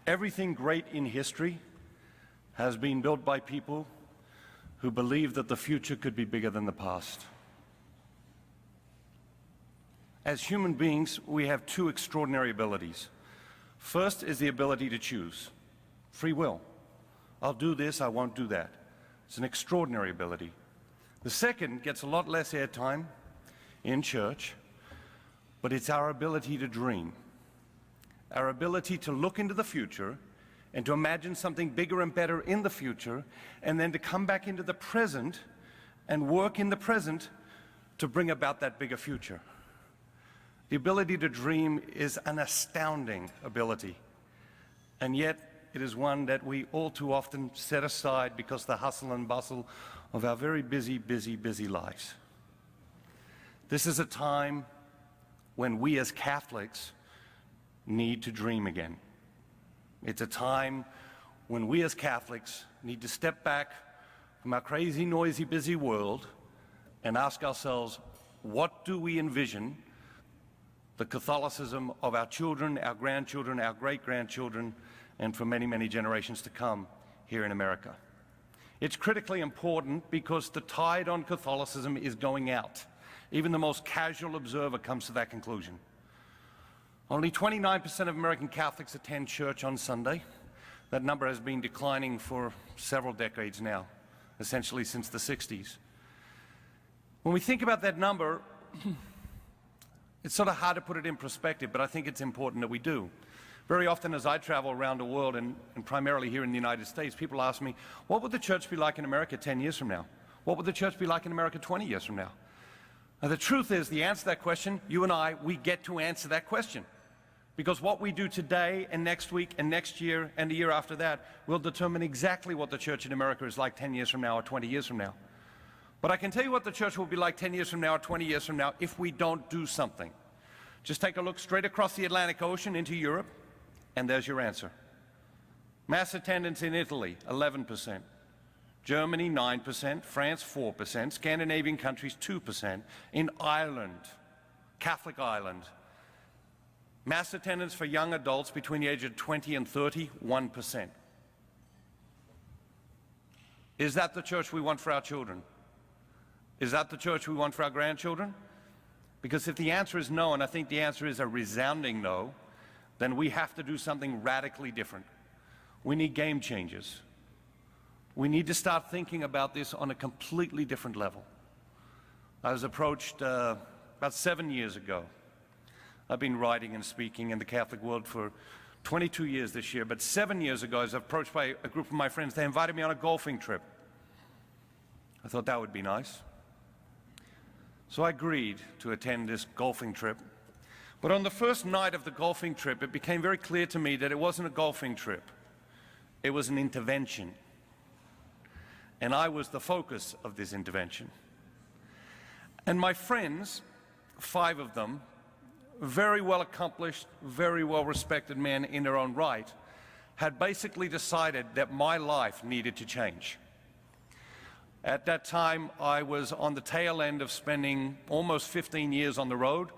Everything great in history has been built by people who believed that the future could be bigger than the past. As human beings, we have two extraordinary abilities. First is the ability to choose, free will. I'll do this, I won't do that. It's an extraordinary ability. The second gets a lot less airtime in church, but it's our ability to dream, our ability to look into the future and to imagine something bigger and better in the future, and then to come back into the present and work in the present to bring about that bigger future. The ability to dream is an astounding ability, and yet it is one that we all too often set aside because of the hustle and bustle of our very busy, busy, busy lives. This is a time when we as Catholics need to dream again. It's a time when we as Catholics need to step back from our crazy, noisy, busy world and ask ourselves, what do we envision the Catholicism of our children, our grandchildren, our great-grandchildren, and for many, many generations to come here in America? It's critically important because the tide on Catholicism is going out. Even the most casual observer comes to that conclusion. Only 29% of American Catholics attend church on Sunday. That number has been declining for several decades now, essentially since the 60s. When we think about that number, it's sort of hard to put it in perspective, but I think it's important that we do. Very often as I travel around the world, and primarily here in the United States, people ask me, what would the church be like in America 10 years from now? What would the church be like in America 20 years from now? Now, the truth is, the answer to that question, you and I, we get to answer that question. Because what we do today and next week and next year and the year after that will determine exactly what the church in America is like 10 years from now or 20 years from now. But I can tell you what the church will be like 10 years from now or 20 years from now if we don't do something. Just take a look straight across the Atlantic Ocean into Europe, and there's your answer. Mass attendance in Italy, 11%. Germany, 9%. France, 4%. Scandinavian countries, 2%. In Ireland, Catholic Ireland, mass attendance for young adults between the age of 20 and 30, 1%. Is that the church we want for our children? Is that the church we want for our grandchildren? Because if the answer is no, and I think the answer is a resounding no, then we have to do something radically different. We need game changers. We need to start thinking about this on a completely different level. I was approached about 7 years ago. I've been writing and speaking in the Catholic world for 22 years this year, but 7 years ago I was approached by a group of my friends. They invited me on a golfing trip. I thought that would be nice. So I agreed to attend this golfing trip. But on the first night of the golfing trip, it became very clear to me that it wasn't a golfing trip. It was an intervention. And I was the focus of this intervention. And my friends, 5 of them, very well accomplished, very well respected men in their own right, had basically decided that my life needed to change. At that time, I was on the tail end of spending almost 15 years on the road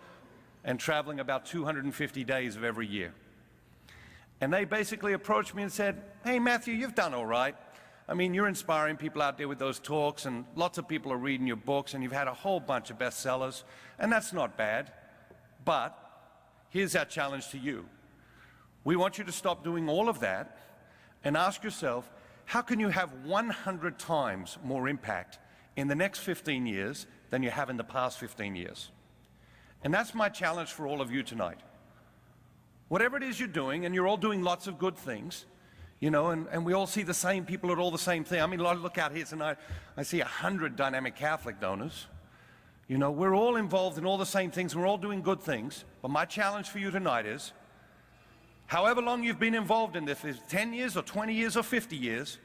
and traveling about 250 days of every year. And they basically approached me and said, hey, Matthew, you've done all right. I mean, you're inspiring people out there with those talks, and lots of people are reading your books, and you've had a whole bunch of bestsellers, and that's not bad. But here's our challenge to you. We want you to stop doing all of that and ask yourself, how can you have 100 times more impact in the next 15 years than you have in the past 15 years? And that's my challenge for all of you tonight. Whatever it is you're doing, and you're all doing lots of good things, you know, and we all see the same people at all the same thing. I mean, I look out here tonight, I see 100 dynamic Catholic donors. You know, we're all involved in all the same things, we're all doing good things. But my challenge for you tonight is, however long you've been involved in this, is 10 years or 20 years or 50 years,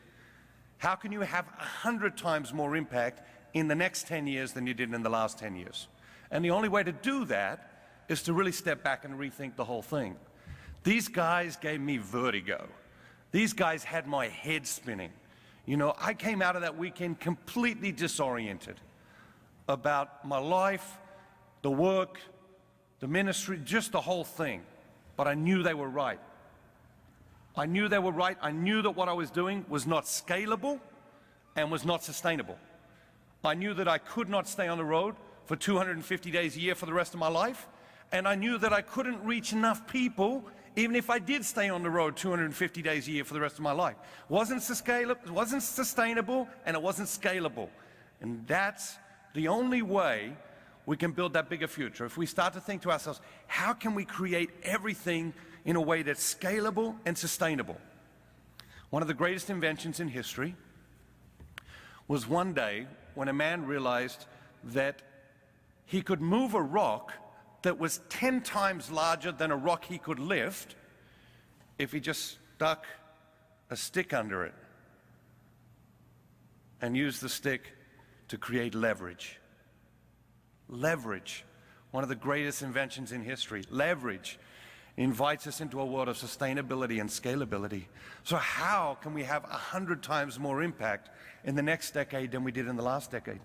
how can you have 100 times more impact in the next 10 years than you did in the last 10 years? And the only way to do that is to really step back and rethink the whole thing. These guys gave me vertigo. These guys had my head spinning. You know, I came out of that weekend completely disoriented about my life, the work, the ministry, just the whole thing. But I knew they were right. I knew they were right. I knew that what I was doing was not scalable and was not sustainable. I knew that I could not stay on the road for 250 days a year for the rest of my life, and I knew that I couldn't reach enough people even if I did stay on the road 250 days a year for the rest of my life. It wasn't sustainable, and it wasn't scalable. And that's the only way we can build that bigger future. If we start to think to ourselves, how can we create everything in a way that's scalable and sustainable? One of the greatest inventions in history was one day when a man realized that he could move a rock that was 10 times larger than a rock he could lift if he just stuck a stick under it and used the stick to create leverage. Leverage, one of the greatest inventions in history. Leverage invites us into a world of sustainability and scalability. So how can we have 100 times more impact in the next decade than we did in the last decade?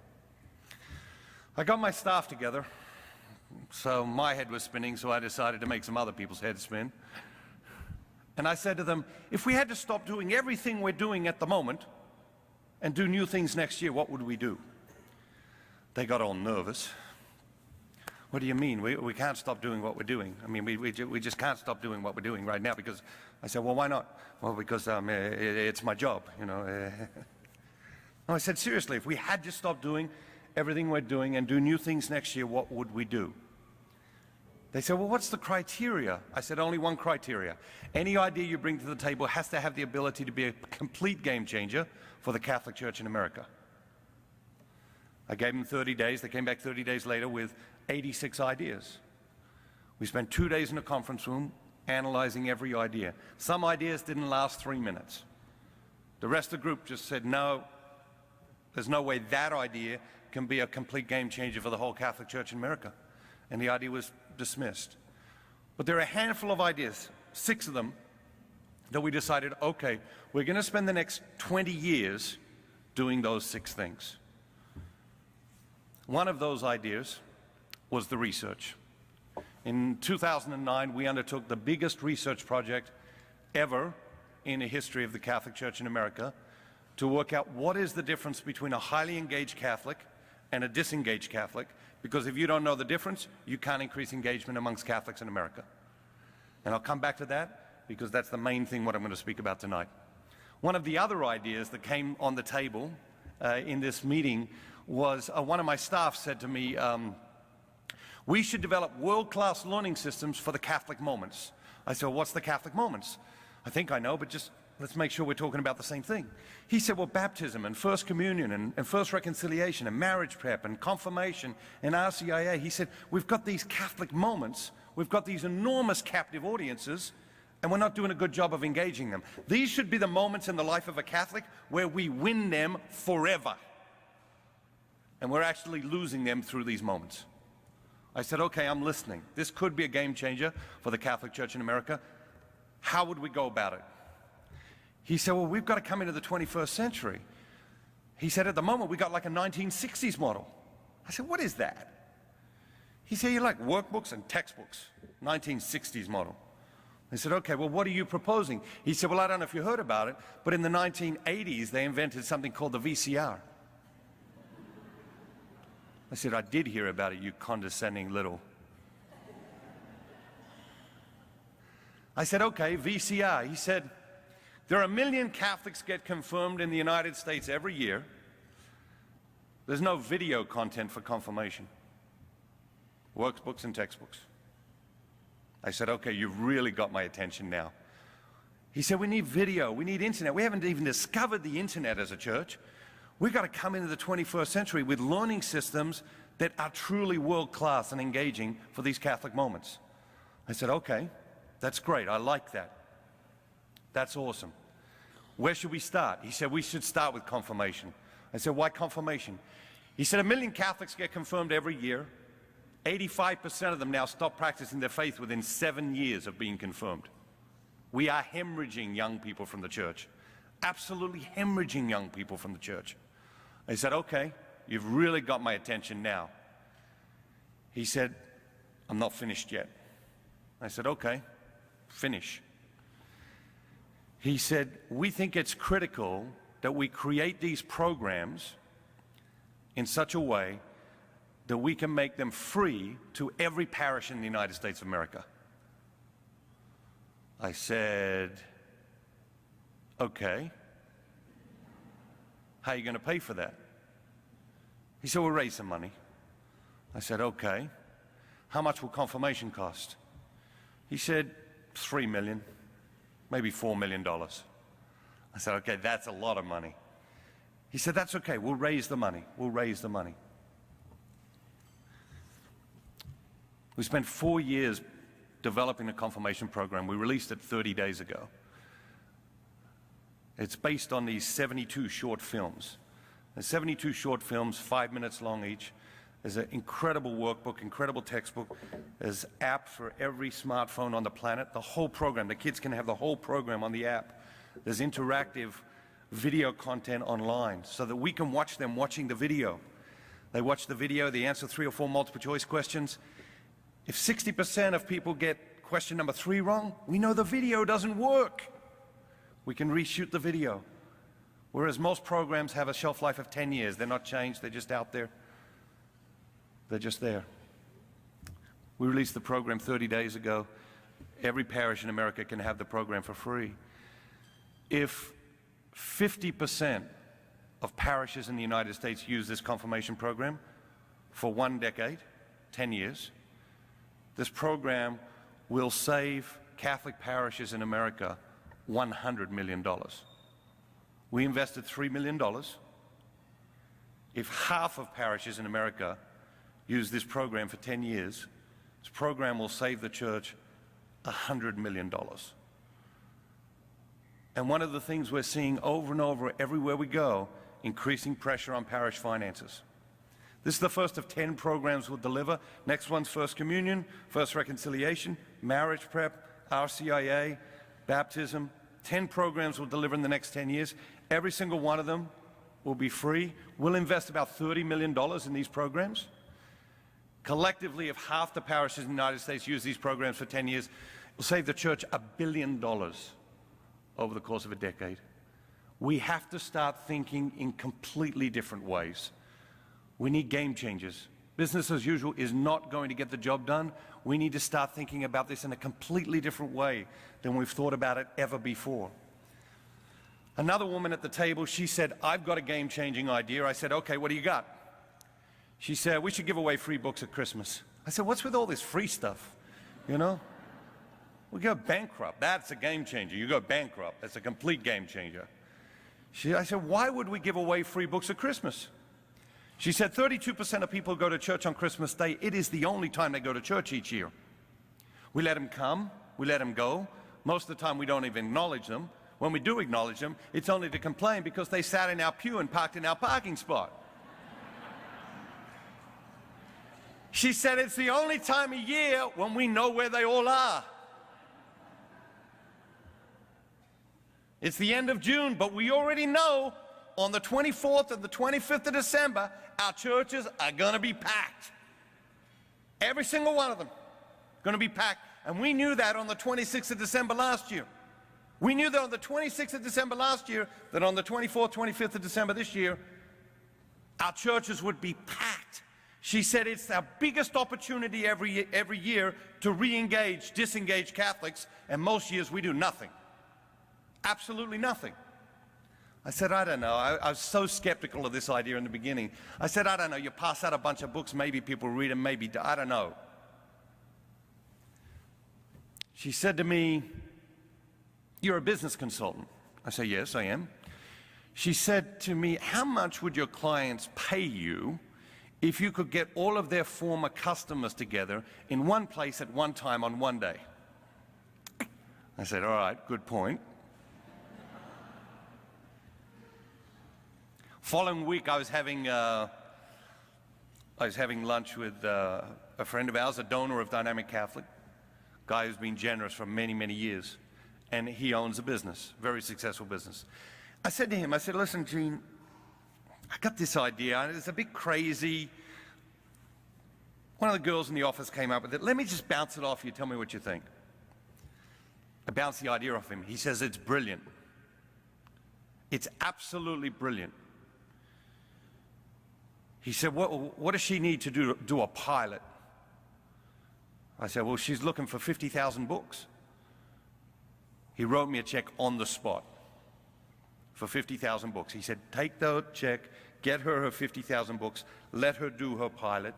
I got my staff together. So my head was spinning, so I decided to make some other people's heads spin. And I said to them, if we had to stop doing everything we're doing at the moment and do new things next year, what would we do? They got all nervous. What do you mean? We can't stop doing what we're doing. I mean, we just can't stop doing what we're doing right now. Because I said, well, why not? Well, because it's my job, you know. No, I said, seriously, if we had to stop doing everything we're doing and do new things next year, what would we do? They said, well, what's the criteria? I said, only one criteria. Any idea you bring to the table has to have the ability to be a complete game changer for the Catholic Church in America. I gave them 30 days. They came back 30 days later with 86 ideas. We spent 2 days in a conference room analyzing every idea. Some ideas didn't last 3 minutes. The rest of the group just said, no, there's no way that idea can be a complete game changer for the whole Catholic Church in America. And the idea was dismissed. But there are a handful of ideas, 6 of them, that we decided, okay, we're going to spend the next 20 years doing those 6 things. One of those ideas was the research. In 2009, we undertook the biggest research project ever in the history of the Catholic Church in America to work out what is the difference between a highly engaged Catholic and a disengaged Catholic, because if you don't know the difference, you can't increase engagement amongst Catholics in America. And I'll come back to that, because that's the main thing what I'm going to speak about tonight. One of the other ideas that came on the table in this meeting was one of my staff said to me, we should develop world-class learning systems for the Catholic moments. I said, well, what's the Catholic moments? I think I know, but just let's make sure we're talking about the same thing. He said, well, baptism and First Communion and First Reconciliation and marriage prep and confirmation and RCIA. He said, we've got these Catholic moments, we've got these enormous captive audiences, and we're not doing a good job of engaging them. These should be the moments in the life of a Catholic where we win them forever. And we're actually losing them through these moments. I said, okay, I'm listening. This could be a game changer for the Catholic Church in America. How would we go about it? He said, well, we've got to come into the 21st century. He said, at the moment, we got like a 1960s model. I said, what is that? He said, you like workbooks and textbooks, 1960s model. I said, okay, well, what are you proposing? He said, well, I don't know if you heard about it, but in the 1980s, they invented something called the VCR. I said, I did hear about it, you condescending little. I said, okay, VCR. He said, there are 1 million Catholics get confirmed in the United States every year. There's no video content for confirmation. Workbooks and textbooks. I said, okay, you've really got my attention now. He said, we need video, we need internet. We haven't even discovered the internet as a church. We've got to come into the 21st century with learning systems that are truly world-class and engaging for these Catholic moments. I said, okay, that's great, I like that. That's awesome. Where should we start? He said, we should start with confirmation. I said, why confirmation? He said, 1 million Catholics get confirmed every year. 85% of them now stop practicing their faith within 7 years of being confirmed. We are hemorrhaging young people from the church. Absolutely hemorrhaging young people from the church. I said, okay, you've really got my attention now. He said, I'm not finished yet. I said, okay, finish. He said, we think it's critical that we create these programs in such a way that we can make them free to every parish in the United States of America. I said, okay, how are you going to pay for that? He said, we'll raise some money. I said, okay, how much will confirmation cost? He said, $3 million, maybe $4 million. I said, okay, that's a lot of money. He said, that's okay, we'll raise the money, we'll raise the money. We spent 4 years developing a confirmation program. We released it 30 days ago. It's based on these 72 short films. There's 72 short films, 5 minutes long each. There's an incredible workbook, incredible textbook. There's apps for every smartphone on the planet. The whole program, the kids can have the whole program on the app. There's interactive video content online so that we can watch them watching the video. They watch the video, they answer 3 or 4 multiple choice questions. If 60% of people get question number 3 wrong, we know the video doesn't work. We can reshoot the video. Whereas most programs have a shelf life of 10 years. They're not changed, they're just out there. They're just there. We released the program 30 days ago. Every parish in America can have the program for free. If 50% of parishes in the United States use this confirmation program for 1 decade, 10 years, this program will save Catholic parishes in America $100 million. We invested $3 million. If half of parishes in America use this program for 10 years, this program will save the church $100 million. And one of the things we're seeing over and over everywhere we go, increasing pressure on parish finances. This is the first of 10 programs we'll deliver. Next one's First Communion, First Reconciliation, Marriage Prep, RCIA, Baptism. 10 programs we'll deliver in the next 10 years. Every single one of them will be free. We'll invest about $30 million in these programs. Collectively, if half the parishes in the United States use these programs for 10 years, it will save the church $1 billion over the course of a decade. We have to start thinking in completely different ways. We need game changers. Business as usual is not going to get the job done. We need to start thinking about this in a completely different way than we've thought about it ever before. Another woman at the table, she said, I've got a game-changing idea. I said, okay, what do you got? She said, we should give away free books at Christmas. I said, what's with all this free stuff? You know? We go bankrupt. That's a game changer. You go bankrupt. That's a complete game changer. I said, why would we give away free books at Christmas? She said 32% of people go to church on Christmas Day. It is the only time they go to church each year. We let them come, we let them go. Most of the time we don't even acknowledge them. When we do acknowledge them, it's only to complain because they sat in our pew and parked in our parking spot. She said it's the only time of year when we know where they all are. It's the end of June, but we already know on the 24th and the 25th of December, our churches are going to be packed. Every single one of them going to be packed. And we knew that on the 26th of December last year. We knew that on the 26th of December last year, that on the 24th, 25th of December this year, our churches would be packed. She said it's our biggest opportunity every year to re-engage, disengage Catholics, and most years we do nothing. Absolutely nothing. I said, I don't know. I was so skeptical of this idea in the beginning. I said, I don't know. You pass out a bunch of books, maybe people read them, maybe, I don't know. She said to me, you're a business consultant. I said, yes, I am. She said to me, how much would your clients pay you if you could get all of their former customers together in one place at one time on one day? I said, all right, good point. Following week, I was having lunch with a friend of ours, a donor of Dynamic Catholic, guy who's been generous for many, many years, and he owns a business, very successful business. I said to him, I said, listen, Gene, I got this idea. It's a bit crazy. One of the girls in the office came up with it. Let me just bounce it off you. Tell me what you think. I bounced the idea off him. He says, it's brilliant. It's absolutely brilliant. He said, what does she need to do a pilot? I said, well, she's looking for 50,000 books. He wrote me a check on the spot for 50,000 books. He said, take the check, get her 50,000 books, let her do her pilot.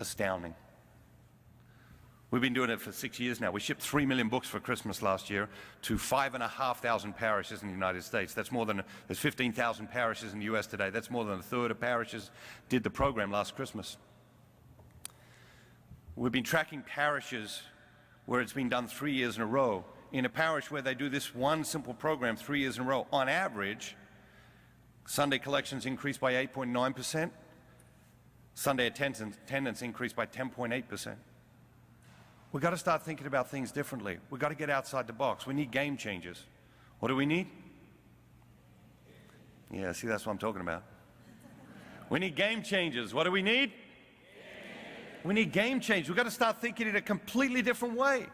Astounding. We've been doing it for 6 years now. We shipped 3 million books for Christmas last year to 5,500 parishes in the United States. That's more than, there's 15,000 parishes in the US today. That's more than a third of parishes did the program last Christmas. We've been tracking parishes where it's been done 3 years in a row. In a parish where they do this one simple program 3 years in a row, on average, Sunday collections increased by 8.9%. Sunday attendance increased by 10.8%. We've got to start thinking about things differently. We've got to get outside the box. We need game changers. What do we need? Yeah, see, that's what I'm talking about. We need game changers. What do we need? We need game changers. We've got to start thinking in a completely different way.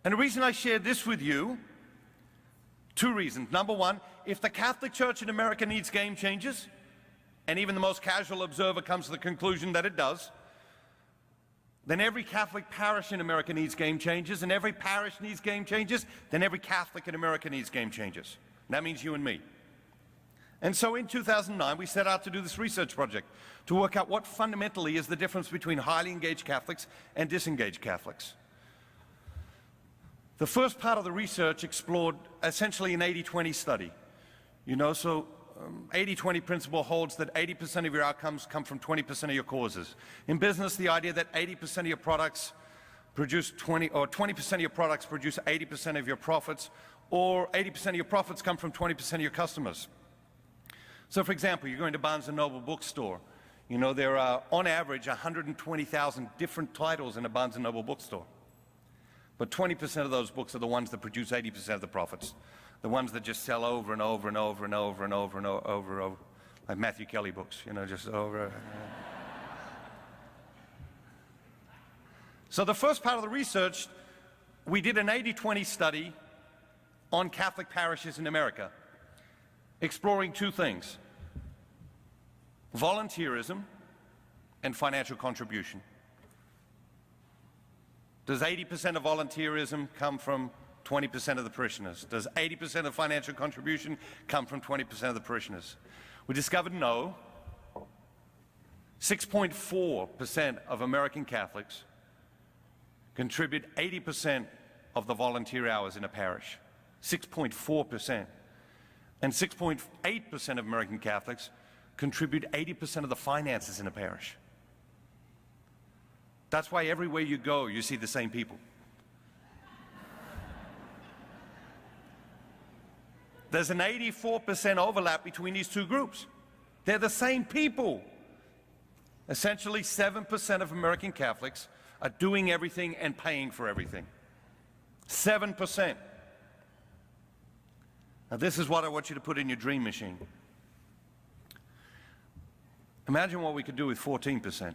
And the reason I shared this with you, two reasons. Number one, if the Catholic Church in America needs game changers, and even the most casual observer comes to the conclusion that it does, then every Catholic parish in America needs game changers, and every parish needs game changers, then every Catholic in America needs game changers. And that means you and me. And so in 2009, we set out to do this research project to work out what fundamentally is the difference between highly engaged Catholics and disengaged Catholics. The first part of the research explored essentially an 80-20 study. You know, so 80-20 principle holds that 80% of your outcomes come from 20% of your causes. In business, the idea that 80% of your products produce 20% of your products produce 80% of your profits, or 80% of your profits come from 20% of your customers. So for example, you're going to Barnes & Noble bookstore. You know, there are on average 120,000 different titles in a Barnes & Noble bookstore. But 20% of those books are the ones that produce 80% of the profits. The ones that just sell over and over and over and over and over and over and over, like Matthew Kelly books, you know, just over. So the first part of the research, we did an 80-20 study on Catholic parishes in America, exploring two things: volunteerism and financial contribution. Does 80% of volunteerism come from 20% of the parishioners? Does 80% of financial contribution come from 20% of the parishioners? We discovered no. 6.4% of American Catholics contribute 80% of the volunteer hours in a parish. 6.4%. And 6.8% of American Catholics contribute 80% of the finances in a parish. That's why everywhere you go, you see the same people. There's an 84% overlap between these two groups. They're the same people. Essentially, 7% of American Catholics are doing everything and paying for everything. 7%. Now, this is what I want you to put in your dream machine. Imagine what we could do with 14%.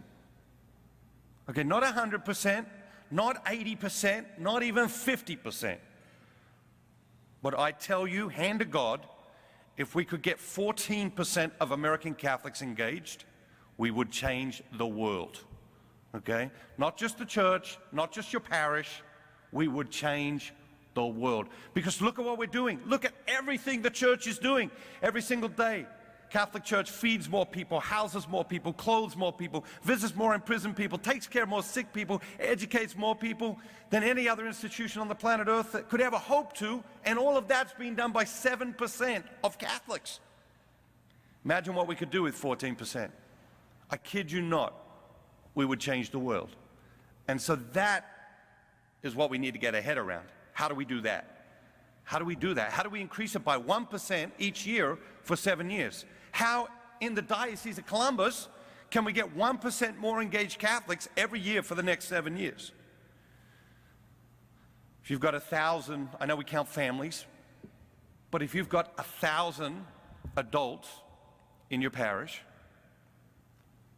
Okay, not 100%, not 80%, not even 50%. But I tell you, hand to God, if we could get 14% of American Catholics engaged, we would change the world. Okay? Not just the church, not just your parish, we would change the world. Because look at what we're doing. Look at everything the church is doing every single day. Catholic Church feeds more people, houses more people, clothes more people, visits more imprisoned people, takes care of more sick people, educates more people than any other institution on the planet Earth that could ever hope to, and all of that's being done by 7% of Catholics. Imagine what we could do with 14%. I kid you not, we would change the world. And so that is what we need to get our head around. How do we do that? How do we do that? How do we increase it by 1% each year for 7 years? How, in the Diocese of Columbus, can we get 1% more engaged Catholics every year for the next 7 years? If you've got 1,000, I know we count families, but if you've got 1,000 adults in your parish,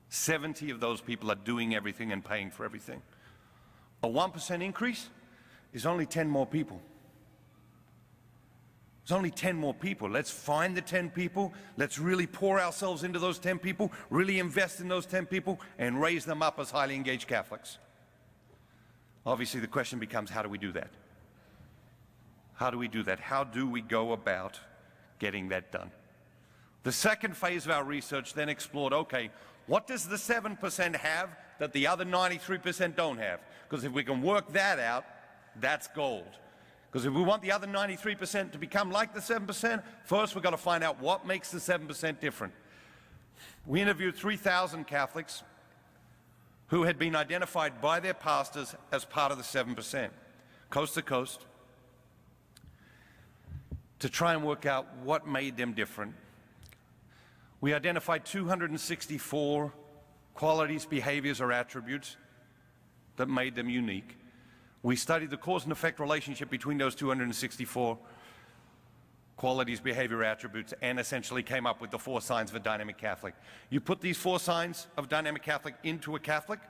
70 of those people are doing everything and paying for everything. A 1% increase is only 10 more people. There's only 10 more people. Let's find the 10 people. Let's really pour ourselves into those 10 people, really invest in those 10 people, and raise them up as highly engaged Catholics. Obviously, the question becomes, how do we do that? How do we do that? How do we go about getting that done? The second phase of our research then explored, okay, what does the 7% have that the other 93% don't have? Because if we can work that out, that's gold. Because if we want the other 93% to become like the 7%, first we've got to find out what makes the 7% different. We interviewed 3,000 Catholics who had been identified by their pastors as part of the 7%, coast to coast, to try and work out what made them different. We identified 264 qualities, behaviors, or attributes that made them unique. We studied the cause and effect relationship between those 264 qualities, behavior, attributes, and essentially came up with the 4 signs of a dynamic Catholic. You put these 4 signs of dynamic Catholic into a Catholic,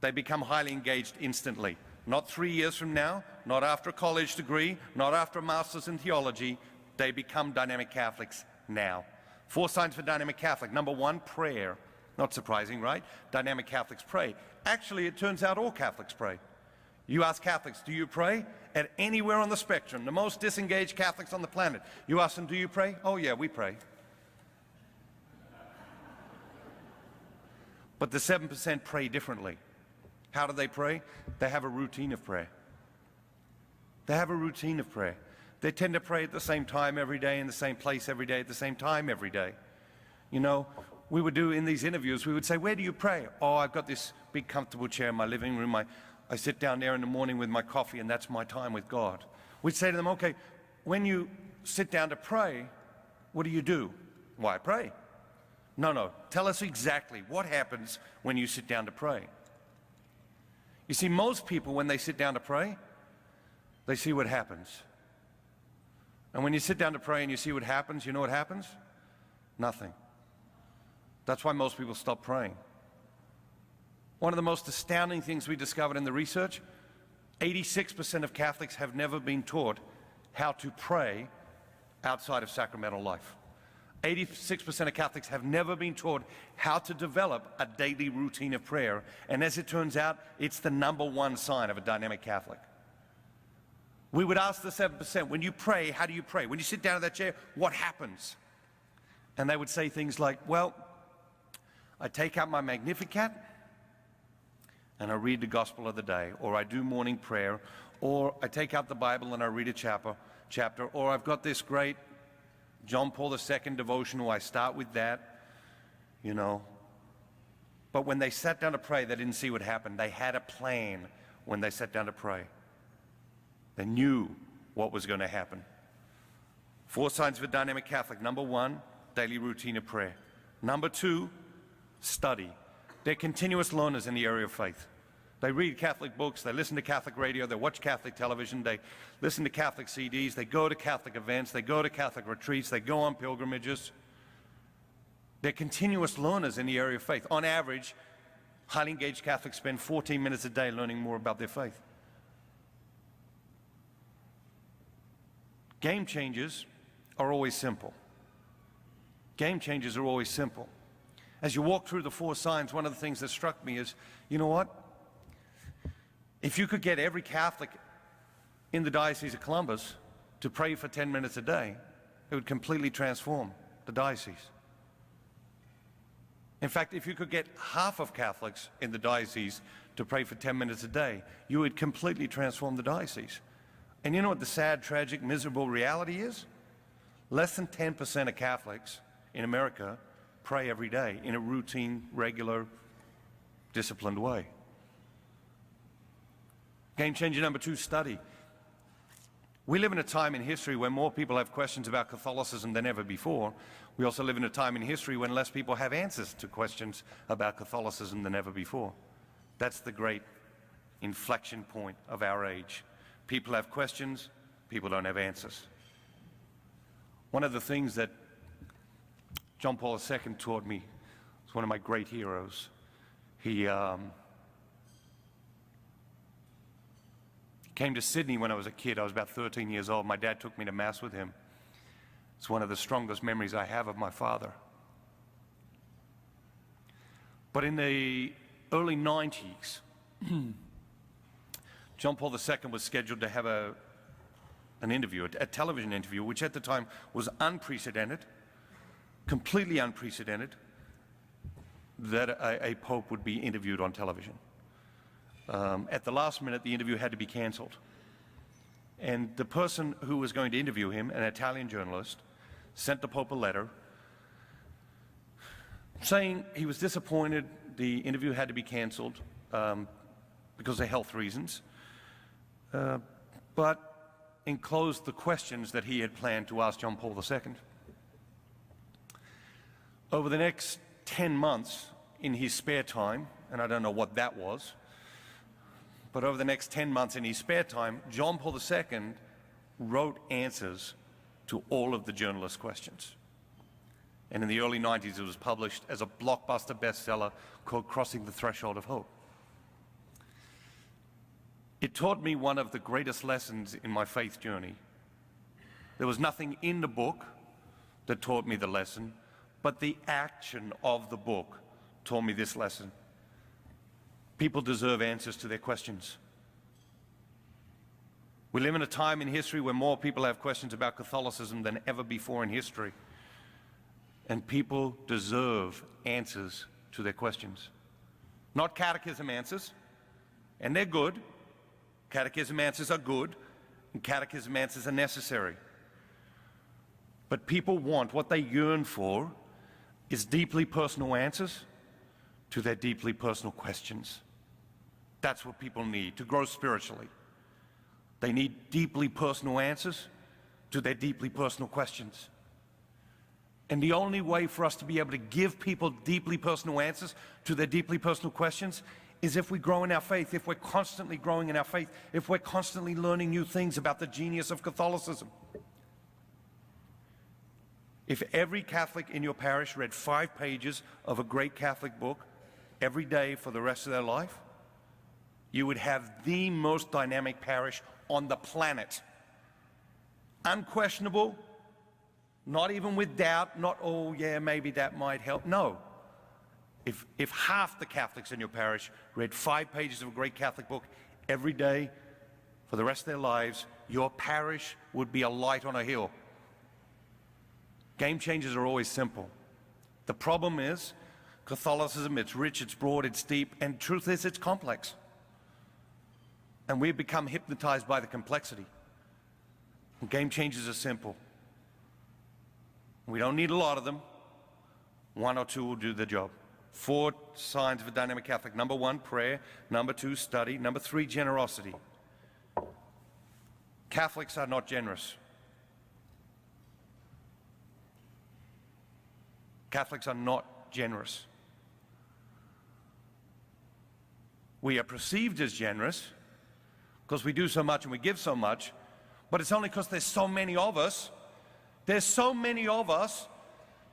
they become highly engaged instantly. Not 3 years from now, not after a college degree, not after a master's in theology. They become dynamic Catholics now. 4 signs for dynamic Catholic. Number 1, prayer. Not surprising, right? Dynamic Catholics pray. Actually, it turns out all Catholics pray. You ask Catholics, do you pray? At anywhere on the spectrum, the most disengaged Catholics on the planet, you ask them, do you pray? Oh yeah, we pray. But the 7% pray differently. How do they pray? They have a routine of prayer. They have a routine of prayer. They tend to pray at the same time every day, in the same place every day, at the same time every day. You know, we would do in these interviews, we would say, where do you pray? Oh, I've got this big comfortable chair in my living room. I sit down there in the morning with my coffee, and that's my time with God. We'd say to them, okay, when you sit down to pray, what do you do? Why pray? No, tell us exactly what happens when you sit down to pray. You see, most people, when they sit down to pray, they see what happens. And when you sit down to pray and you see what happens, you know what happens? Nothing. That's why most people stop praying. One of the most astounding things we discovered in the research, 86% of Catholics have never been taught how to pray outside of sacramental life. 86% of Catholics have never been taught how to develop a daily routine of prayer. And as it turns out, it's the #1 sign of a dynamic Catholic. We would ask the 7%, when you pray, how do you pray? When you sit down in that chair, what happens? And they would say things like, well, I take out my Magnificat, and I read the Gospel of the day, or I do morning prayer, or I take out the Bible and I read a chapter, or I've got this great John Paul II devotional, I start with that, you know. But when they sat down to pray, they didn't see what happened. They had a plan when they sat down to pray. They knew what was going to happen. 4 signs of a dynamic Catholic. #1, daily routine of prayer. #2, study. They're continuous learners in the area of faith. They read Catholic books, they listen to Catholic radio, they watch Catholic television, they listen to Catholic CDs, they go to Catholic events, they go to Catholic retreats, they go on pilgrimages. They're continuous learners in the area of faith. On average, highly engaged Catholics spend 14 minutes a day learning more about their faith. Game changers are always simple. Game changers are always simple. As you walk through the 4 signs, one of the things that struck me is, you know what? If you could get every Catholic in the Diocese of Columbus to pray for 10 minutes a day, it would completely transform the diocese. In fact, if you could get half of Catholics in the diocese to pray for 10 minutes a day, you would completely transform the diocese. And you know what the sad, tragic, miserable reality is? Less than 10% of Catholics in America pray every day in a routine, regular, disciplined way. Game changer #2, study. We live in a time in history where more people have questions about Catholicism than ever before. We also live in a time in history when less people have answers to questions about Catholicism than ever before. That's the great inflection point of our age. People have questions, people don't have answers. One of the things that John Paul II taught me is one of my great heroes. He Came to Sydney when I was a kid. I was about 13 years old. My dad took me to Mass with him. It's one of the strongest memories I have of my father. But in the early 90s, John Paul II was scheduled to have an interview, a television interview, which at the time was unprecedented, completely unprecedented, that a pope would be interviewed on television. At the last minute, the interview had to be cancelled. And the person who was going to interview him, an Italian journalist, sent the Pope a letter saying he was disappointed the interview had to be cancelled because of health reasons, but enclosed the questions that he had planned to ask John Paul II. Over the next 10 months in his spare time, and I don't know what that was, but over the next 10 months in his spare time, John Paul II wrote answers to all of the journalists' questions. And in the early 90s, it was published as a blockbuster bestseller called Crossing the Threshold of Hope. It taught me one of the greatest lessons in my faith journey. There was nothing in the book that taught me the lesson, but the action of the book taught me this lesson. People deserve answers to their questions. We live in a time in history where more people have questions about Catholicism than ever before in history. And people deserve answers to their questions. Not catechism answers, and they're good. Catechism answers are good, and catechism answers are necessary. But people want, what they yearn for, is deeply personal answers to their deeply personal questions. That's what people need to grow spiritually. They need deeply personal answers to their deeply personal questions. And the only way for us to be able to give people deeply personal answers to their deeply personal questions is if we grow in our faith, if we're constantly growing in our faith, if we're constantly learning new things about the genius of Catholicism. If every Catholic in your parish read 5 pages of a great Catholic book every day for the rest of their life, you would have the most dynamic parish on the planet. Unquestionable, not even with doubt, not, oh yeah, maybe that might help. No. If half the Catholics in your parish read 5 pages of a great Catholic book every day for the rest of their lives, your parish would be a light on a hill. Game changers are always simple. The problem is Catholicism, it's rich, it's broad, it's deep, and truth is it's complex. And we've become hypnotized by the complexity. And game changers are simple. We don't need a lot of them. 1 or 2 will do the job. 4 signs of a dynamic Catholic. Number 1, prayer. Number 2, study. Number 3, generosity. Catholics are not generous. Catholics are not generous. We are perceived as generous because we do so much and we give so much, but it's only because there's so many of us. There's so many of us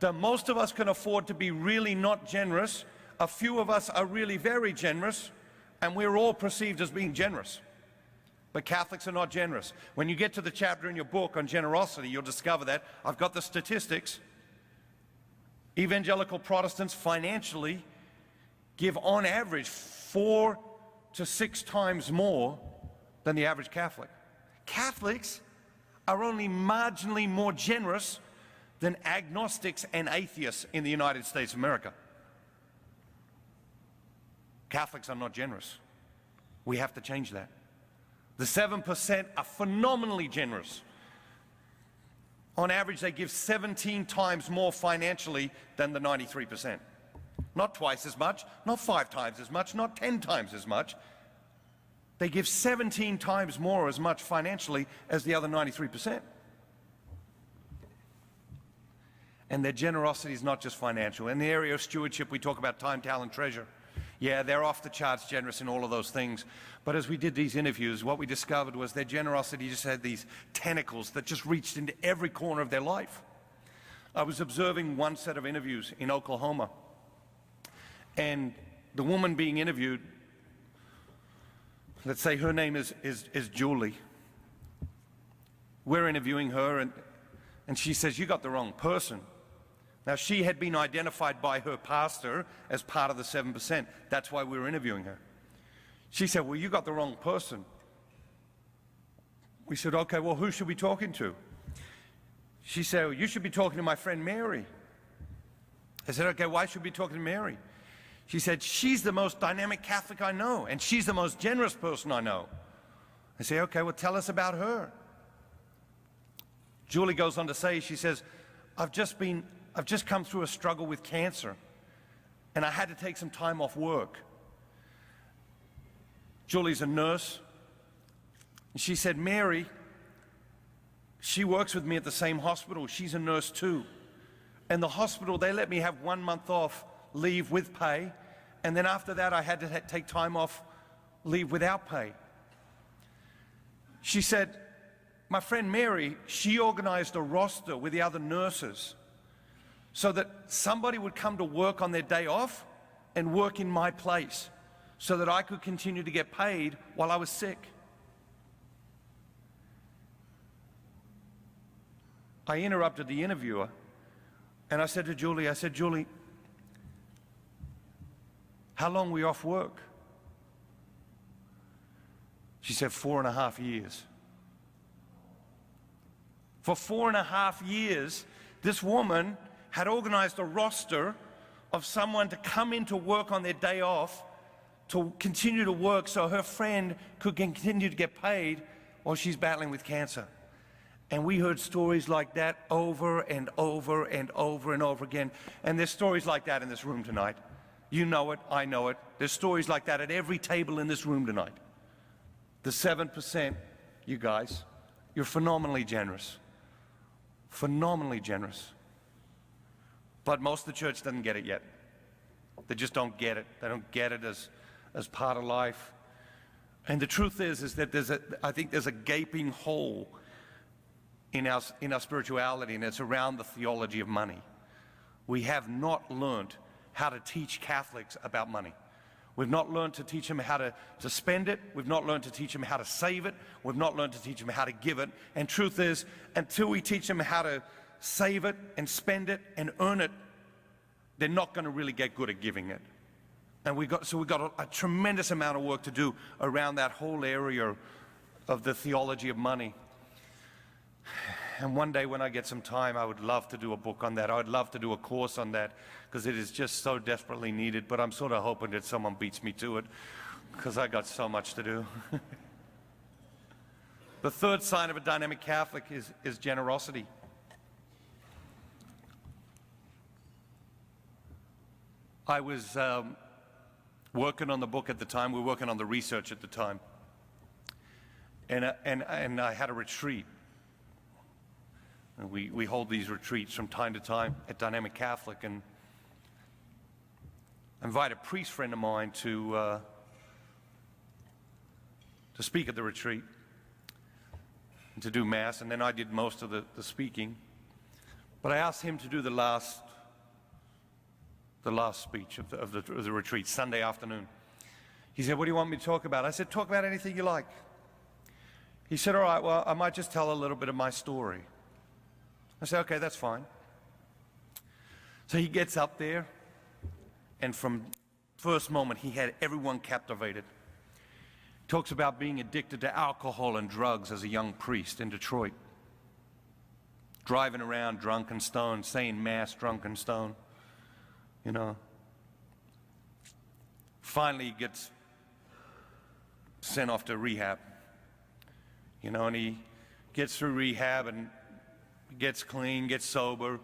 that most of us can afford to be really not generous. A few of us are really very generous, and we're all perceived as being generous. But Catholics are not generous. When you get to the chapter in your book on generosity, you'll discover that. I've got the statistics. Evangelical Protestants financially give on average 4 to 6 times more than the average Catholic. Catholics are only marginally more generous than agnostics and atheists in the United States of America. Catholics are not generous. We have to change that. The 7% are phenomenally generous. On average, they give 17 times more financially than the 93%. Not twice as much, not 5 times as much, not 10 times as much. They give 17 times more as much financially as the other 93%. And their generosity is not just financial. In the area of stewardship, we talk about time, talent, treasure. Yeah, they're off the charts generous in all of those things. But as we did these interviews, what we discovered was their generosity just had these tentacles that just reached into every corner of their life. I was observing one set of interviews in Oklahoma, and the woman being interviewed let's say her name is Julie. We're interviewing her, and she says, "You got the wrong person." Now, she had been identified by her pastor as part of the 7%. That's why we were interviewing her. She said, "Well, you got the wrong person." We said, "Okay, well, who should we be talking to?" She said, "Well, you should be talking to my friend Mary." I said, "Okay, why should we be talking to Mary?" She said, "She's the most dynamic Catholic I know, and she's the most generous person I know." I say, "Okay, well, tell us about her." Julie goes on to say, she says, I've just come through a struggle with cancer, and I had to take some time off work." Julie's a nurse, and she said, "Mary, she works with me at the same hospital. She's a nurse too. And the hospital, they let me have 1 month off leave with pay, and then after that I had to take time off leave without pay." She said, "My friend Mary, she organized a roster with the other nurses so that somebody would come to work on their day off and work in my place so that I could continue to get paid while I was sick." I interrupted the interviewer and I said to Julie, "Julie, how long were you off work?" She said, 4.5 years. For 4.5 years, this woman had organized a roster of someone to come in to work on their day off, to continue to work so her friend could continue to get paid while she's battling with cancer. And we heard stories like that over and over and over and over again. And there's stories like that in this room tonight. You know it, I know it. There's stories like that at every table in this room tonight. The 7%, you guys, you're phenomenally generous. Phenomenally generous. But most of the church doesn't get it yet. They just don't get it. They don't get it as part of life. And the truth is that I think there's a gaping hole in our spirituality, and it's around the theology of money. We have not learned how to teach Catholics about money. We've not learned to teach them how to spend it. We've not learned to teach them how to save it. We've not learned to teach them how to give it. And truth is, until we teach them how to save it and spend it and earn it, they're not going to really get good at giving it. And we've got a tremendous amount of work to do around that whole area of the theology of money. And one day when I get some time, I would love to do a book on that. I would love to do a course on that, because it is just so desperately needed. But I'm sort of hoping that someone beats me to it, because I got so much to do. The third sign of a dynamic Catholic is generosity. I was working on the book at the time. We were working on the research at the time. And I had a retreat. And we hold these retreats from time to time at Dynamic Catholic, and I invited a priest friend of mine to speak at the retreat and to do Mass, and then I did most of the speaking. But I asked him to do the last speech of the retreat, Sunday afternoon. He said, "What do you want me to talk about?" I said, "Talk about anything you like." He said, "All right, well, I might just tell a little bit of my story." I said, "Okay, that's fine." So he gets up there, and from first moment, he had everyone captivated. Talks about being addicted to alcohol and drugs as a young priest in Detroit. Driving around drunk and stoned, saying Mass drunk and stoned, you know. Finally, he gets sent off to rehab, you know, and he gets through rehab and gets clean, gets sober,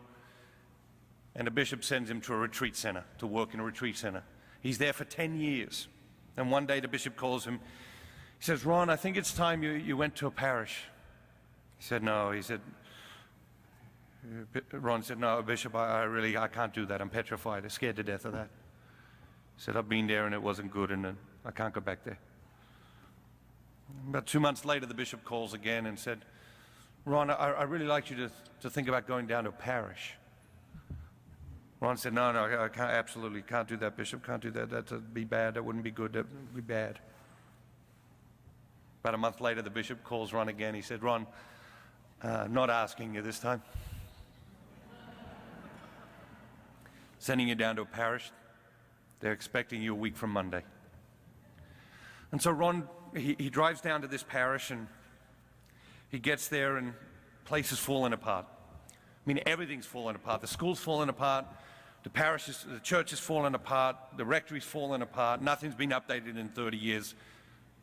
and the bishop sends him to a retreat center, to work in a retreat center. He's there for 10 years. And one day the bishop calls him. He says, "Ron, I think it's time you went to a parish." He said, "No." He said, Ron said, "No, Bishop, I can't do that. I'm petrified. I'm scared to death of that." He said, "I've been there and it wasn't good, and I can't go back there." About 2 months later, the bishop calls again and said, "Ron, I really like you to think about going down to a parish." Ron said, No, I absolutely can't do that, Bishop. Can't do that. That'd be bad. That wouldn't be good. That would be bad." About a month later, the bishop calls Ron again. He said, Ron, not asking you this time. Sending you down to a parish. They're expecting you a week from Monday. And so Ron, he drives down to this parish, and he gets there, and the place is falling apart. I mean, everything's falling apart. The school's falling apart. The church is falling apart. The rectory's falling apart. Nothing's been updated in 30 years.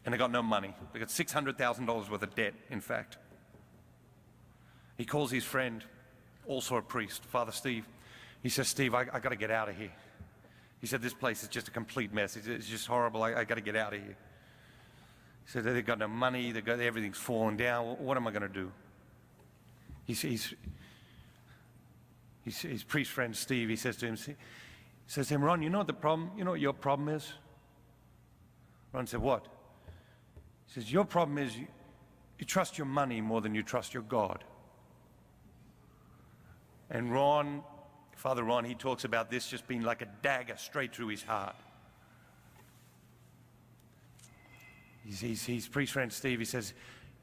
And they got no money. They got $600,000 worth of debt, in fact. He calls his friend, also a priest, Father Steve. He says, Steve, I got to get out of here. He said, this place is just a complete mess. It's just horrible. I got to get out of here. He said, they've got no money. Everything's falling down. What am I going to do? His priest friend, Steve, he says to him, Ron, you know what the problem? You know what your problem is? Ron said, what? He says, your problem is you trust your money more than you trust your God. And Ron, Father Ron, he talks about this just being like a dagger straight through his heart. His priest friend Steve, he says,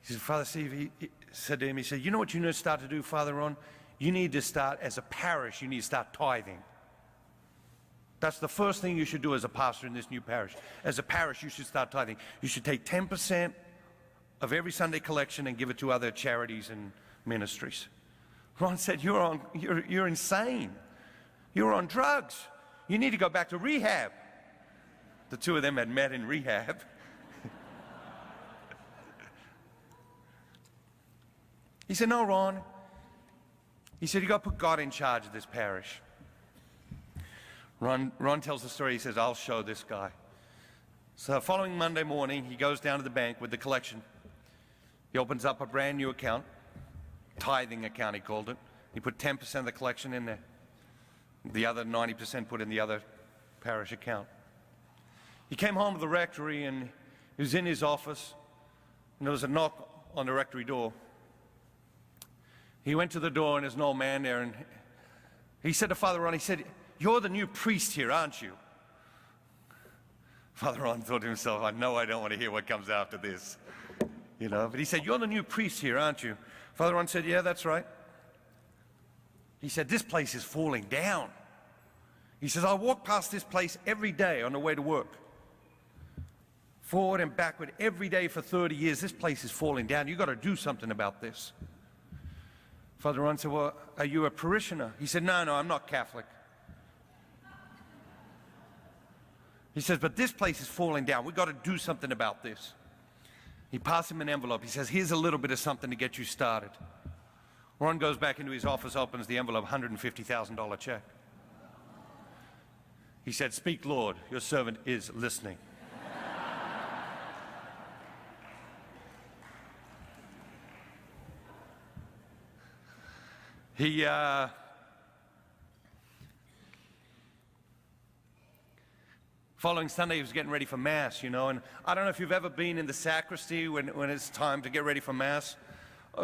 Father Steve, he said to him, he said, you know what you need to start to do, Father Ron? You need to start, as a parish, you need to start tithing. That's the first thing you should do as a pastor in this new parish. As a parish, you should start tithing. You should take 10% of every Sunday collection and give it to other charities and ministries. Ron said, you're insane. You're on drugs. You need to go back to rehab. The two of them had met in rehab. He said, no, Ron. He said, you got to put God in charge of this parish. Ron tells the story. He says, I'll show this guy. So following Monday morning, he goes down to the bank with the collection. He opens up a brand new account, tithing account he called it. He put 10% of the collection in there. The other 90% put in the other parish account. He came home to the rectory, and he was in his office, and there was a knock on the rectory door. He went to the door, and there's an old man there, and he said to Father Ron, he said, you're the new priest here, aren't you? Father Ron thought to himself, I know I don't want to hear what comes after this. You know, but he said, you're the new priest here, aren't you? Father Ron said, yeah, that's right. He said, this place is falling down. He says, I walk past this place every day on the way to work. Forward and backward every day for 30 years. This place is falling down. You've got to do something about this. Father Ron said, well, are you a parishioner? He said, no, I'm not Catholic. He says, but this place is falling down. We've got to do something about this. He passed him an envelope. He says, here's a little bit of something to get you started. Ron goes back into his office, opens the envelope, $150,000 check. He said, speak, Lord, your servant is listening. Following Sunday, he was getting ready for Mass, you know, and I don't know if you've ever been in the sacristy when it's time to get ready for Mass,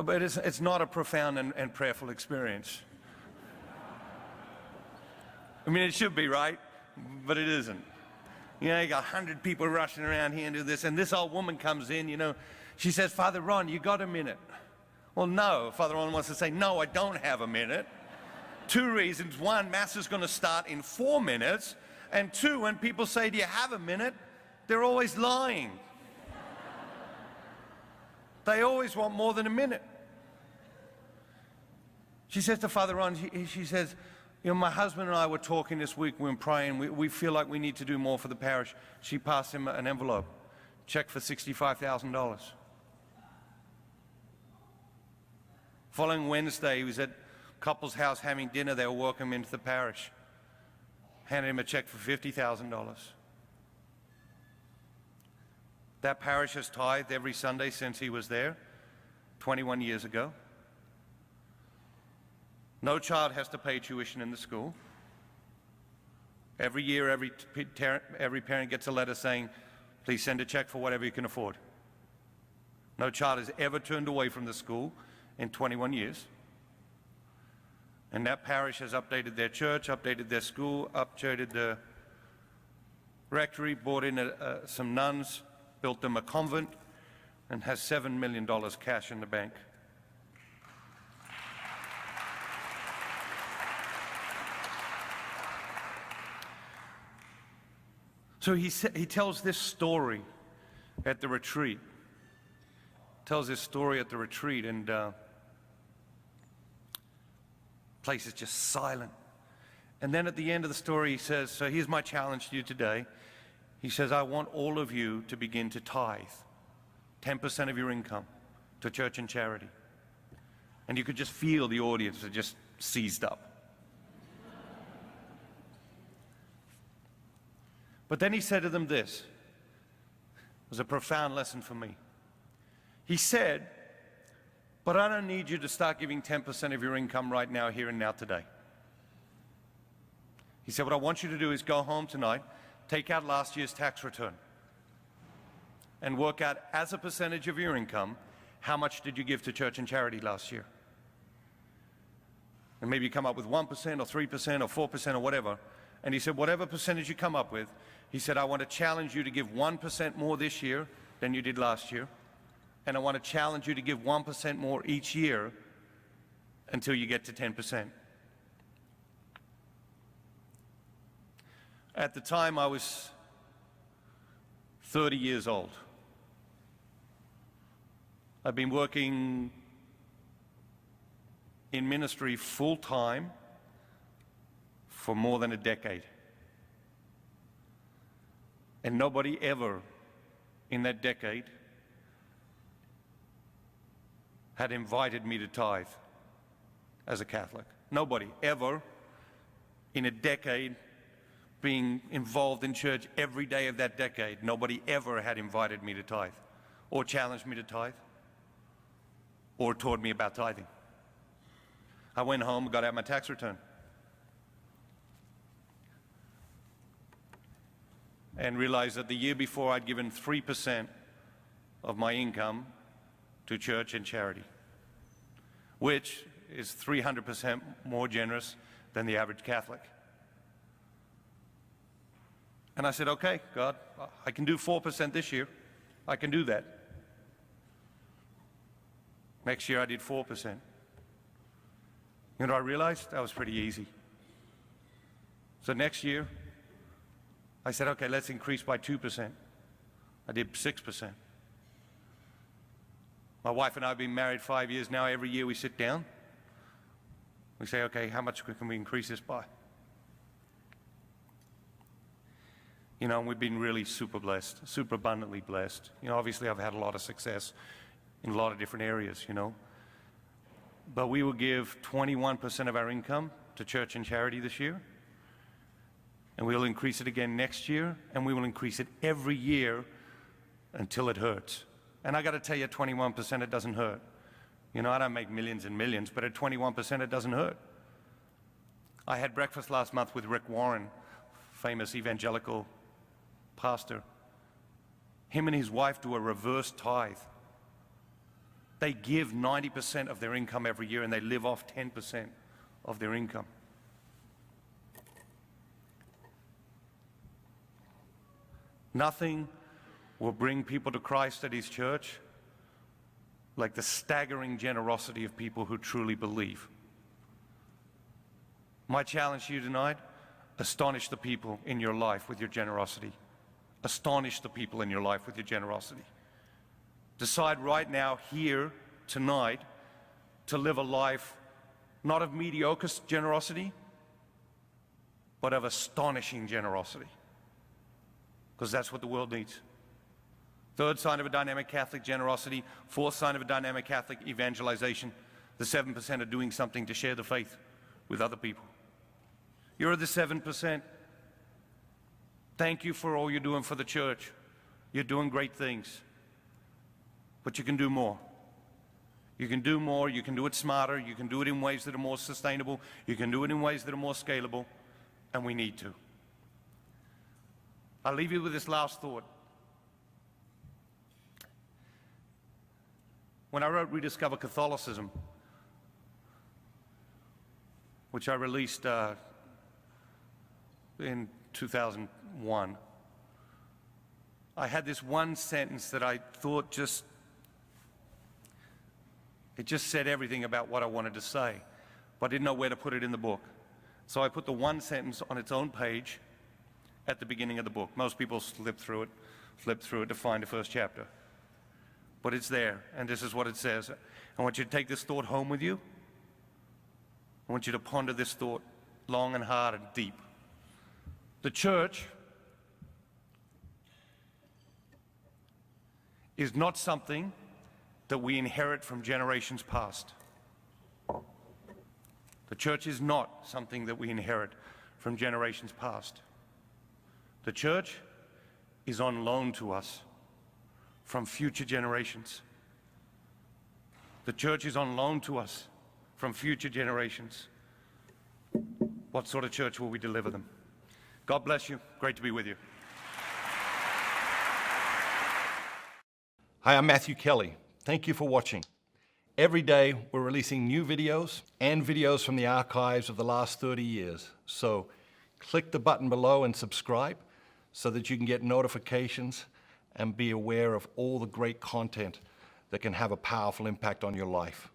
but it's not a profound and prayerful experience. I mean, it should be, right? But it isn't. You know, you got 100 people rushing around here and do this, and this old woman comes in, you know, she says, Father Ron, you got a minute? Well, no. Father Ron wants to say, no, I don't have a minute. Two reasons. One, Mass is going to start in 4 minutes. And two, when people say, do you have a minute? They're always lying. They always want more than a minute. She says to Father Ron, she says, you know, my husband and I were talking this week, we were praying, we feel like we need to do more for the parish. She passed him an envelope, check for $65,000. Following Wednesday, he was at a couple's house having dinner. They were welcoming him into the parish. Handed him a check for $50,000. That parish has tithed every Sunday since he was there, 21 years ago. No child has to pay tuition in the school. Every year, every parent gets a letter saying, please send a check for whatever you can afford. No child has ever turned away from the school in 21 years. And that parish has updated their church, updated their school, updated the rectory, brought in some nuns, built them a convent, and has $7 million cash in the bank. So he tells this story at the retreat. Tells this story at the retreat, and place is just silent. And then at the end of the story, he says, so here's my challenge to you today. He says, I want all of you to begin to tithe 10% of your income to church and charity. And you could just feel the audience had just seized up. But then he said to them this. It was a profound lesson for me. He said, but I don't need you to start giving 10% of your income right now, here and now, today. He said, what I want you to do is go home tonight, take out last year's tax return, and work out as a percentage of your income, how much did you give to church and charity last year? And maybe you come up with 1% or 3% or 4% or whatever. And he said, whatever percentage you come up with, he said, I want to challenge you to give 1% more this year than you did last year. And I want to challenge you to give 1% more each year until you get to 10%. At the time, I was 30 years old. I've been working in ministry full-time for more than a decade. And nobody ever in that decade had invited me to tithe as a Catholic. Nobody ever in a decade being involved in church every day of that decade, nobody ever had invited me to tithe or challenged me to tithe or taught me about tithing. I went home and got out my tax return and realized that the year before I'd given 3% of my income to church and charity, which is 300% more generous than the average Catholic. And I said, okay, God, I can do 4% this year. I can do that. Next year I did 4%. You know what I realized? That was pretty easy. So next year, I said, okay, let's increase by 2%. I did 6%. My wife and I have been married 5 years now. Every year we sit down. We say, okay, how much can we increase this by? You know, we've been really super blessed, super abundantly blessed. You know, obviously I've had a lot of success in a lot of different areas, you know. But we will give 21% of our income to church and charity this year. And we'll increase it again next year, and we will increase it every year until it hurts. And I got to tell you, 21% it doesn't hurt. You know, I don't make millions and millions, but at 21% it doesn't hurt. I had breakfast last month with Rick Warren, famous evangelical pastor. Him and his wife do a reverse tithe. They give 90% of their income every year, and they live off 10% of their income. Nothing will bring people to Christ at his church like the staggering generosity of people who truly believe. My challenge to you tonight, astonish the people in your life with your generosity. Astonish the people in your life with your generosity. Decide right now, here, tonight, to live a life not of mediocre generosity, but of astonishing generosity. Because that's what the world needs. Third sign of a dynamic Catholic, generosity. Fourth sign of a dynamic Catholic, evangelization. The 7% are doing something to share the faith with other people. You're the 7%. Thank you for all you're doing for the church. You're doing great things. But you can do more. You can do more. You can do it smarter. You can do it in ways that are more sustainable. You can do it in ways that are more scalable. And we need to. I'll leave you with this last thought. When I wrote Rediscover Catholicism, which I released in 2001, I had this one sentence that I thought just It just said everything about what I wanted to say, but I didn't know where to put it in the book. So I put the one sentence on its own page at the beginning of the book. Most people flip through it to find the first chapter. But it's there, and this is what it says. I want you to take this thought home with you. I want you to ponder this thought long and hard and deep. The church is not something that we inherit from generations past. The church is not something that we inherit from generations past. The church is on loan to us from future generations. The church is on loan to us from future generations. What sort of church will we deliver them? God bless you. Great to be with you. Hi, I'm Matthew Kelly. Thank you for watching. Every day we're releasing new videos and videos from the archives of the last 30 years. So click the button below and subscribe so that you can get notifications and be aware of all the great content that can have a powerful impact on your life.